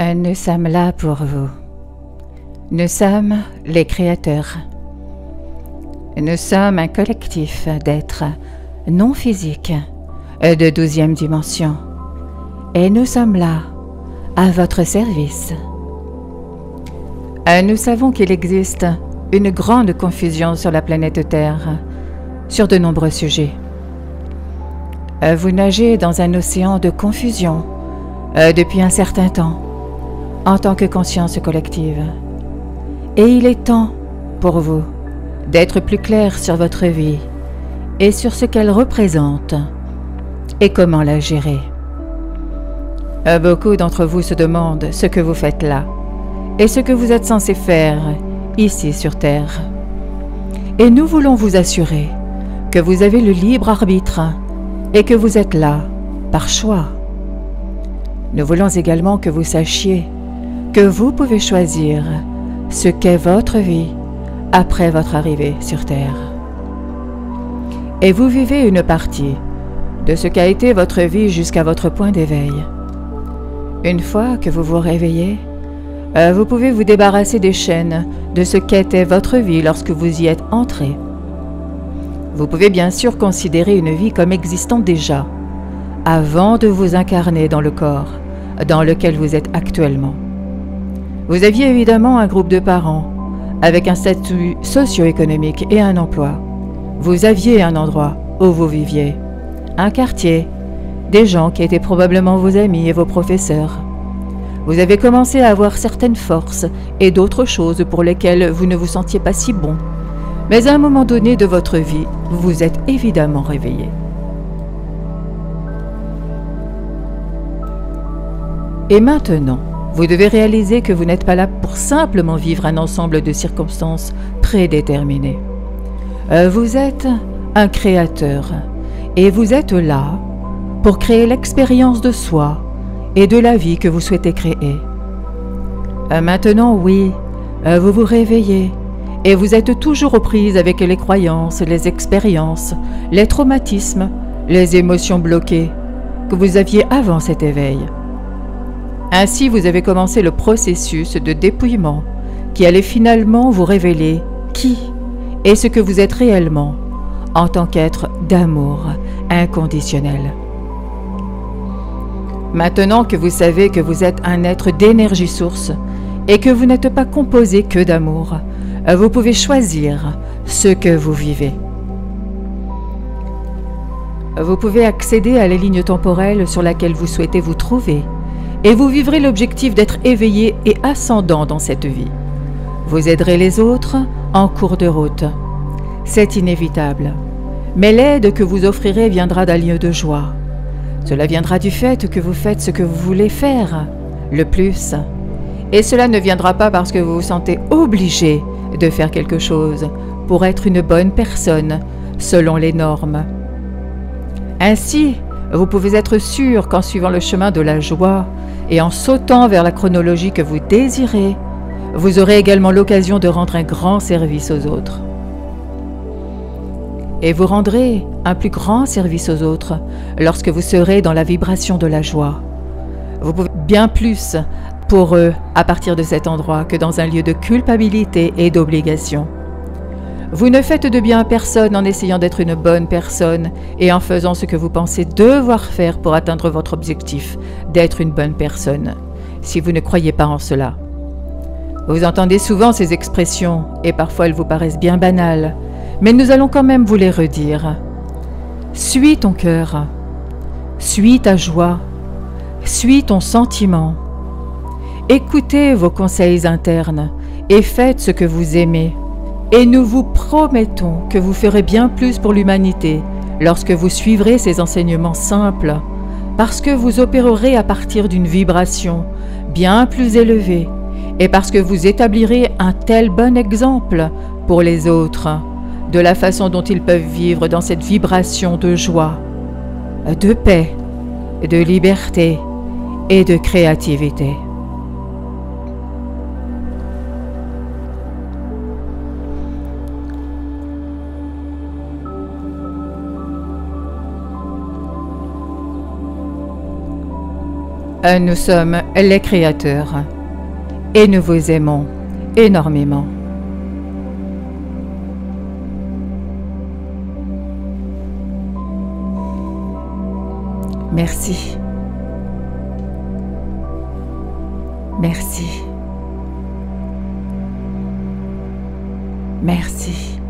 Nous sommes là pour vous. Nous sommes les créateurs. Nous sommes un collectif d'êtres non physiques de 12e dimension. Et nous sommes là, à votre service. Nous savons qu'il existe une grande confusion sur la planète Terre, sur de nombreux sujets. Vous nagez dans un océan de confusion depuis un certain temps, en tant que conscience collective. Et il est temps pour vous d'être plus clair sur votre vie et sur ce qu'elle représente et comment la gérer. Beaucoup d'entre vous se demandent ce que vous faites là et ce que vous êtes censé faire ici sur Terre. Et nous voulons vous assurer que vous avez le libre arbitre et que vous êtes là par choix. Nous voulons également que vous sachiez que vous pouvez choisir ce qu'est votre vie après votre arrivée sur Terre. Et vous vivez une partie de ce qu'a été votre vie jusqu'à votre point d'éveil. Une fois que vous vous réveillez, vous pouvez vous débarrasser des chaînes de ce qu'était votre vie lorsque vous y êtes entré. Vous pouvez bien sûr considérer une vie comme existant déjà, avant de vous incarner dans le corps dans lequel vous êtes actuellement. Vous aviez évidemment un groupe de parents, avec un statut socio-économique et un emploi. Vous aviez un endroit où vous viviez, un quartier, des gens qui étaient probablement vos amis et vos professeurs. Vous avez commencé à avoir certaines forces et d'autres choses pour lesquelles vous ne vous sentiez pas si bon. Mais à un moment donné de votre vie, vous vous êtes évidemment réveillé. Et maintenant, vous devez réaliser que vous n'êtes pas là pour simplement vivre un ensemble de circonstances prédéterminées. Vous êtes un créateur et vous êtes là pour créer l'expérience de soi et de la vie que vous souhaitez créer. Maintenant, oui, vous vous réveillez et vous êtes toujours aux prises avec les croyances, les expériences, les traumatismes, les émotions bloquées que vous aviez avant cet éveil. Ainsi, vous avez commencé le processus de dépouillement qui allait finalement vous révéler qui et ce que vous êtes réellement en tant qu'être d'amour inconditionnel. Maintenant que vous savez que vous êtes un être d'énergie source et que vous n'êtes pas composé que d'amour, vous pouvez choisir ce que vous vivez. Vous pouvez accéder à la ligne temporelle sur laquelle vous souhaitez vous trouver et vous vivrez l'objectif d'être éveillé et ascendant dans cette vie. Vous aiderez les autres en cours de route. C'est inévitable. Mais l'aide que vous offrirez viendra d'un lieu de joie. Cela viendra du fait que vous faites ce que vous voulez faire, le plus. Et cela ne viendra pas parce que vous vous sentez obligé de faire quelque chose pour être une bonne personne selon les normes. Ainsi, vous pouvez être sûr qu'en suivant le chemin de la joie et en sautant vers la chronologie que vous désirez, vous aurez également l'occasion de rendre un grand service aux autres. Et vous rendrez un plus grand service aux autres lorsque vous serez dans la vibration de la joie. Vous pouvez bien plus pour eux à partir de cet endroit que dans un lieu de culpabilité et d'obligation. Vous ne faites de bien à personne en essayant d'être une bonne personne et en faisant ce que vous pensez devoir faire pour atteindre votre objectif d'être une bonne personne, si vous ne croyez pas en cela. Vous entendez souvent ces expressions et parfois elles vous paraissent bien banales, mais nous allons quand même vous les redire. Suis ton cœur, suis ta joie, suis ton sentiment. Écoutez vos conseils internes et faites ce que vous aimez. Et nous vous promettons que vous ferez bien plus pour l'humanité lorsque vous suivrez ces enseignements simples, parce que vous opérerez à partir d'une vibration bien plus élevée et parce que vous établirez un tel bon exemple pour les autres, de la façon dont ils peuvent vivre dans cette vibration de joie, de paix, de liberté et de créativité. Nous sommes les créateurs et nous vous aimons énormément. Merci. Merci. Merci.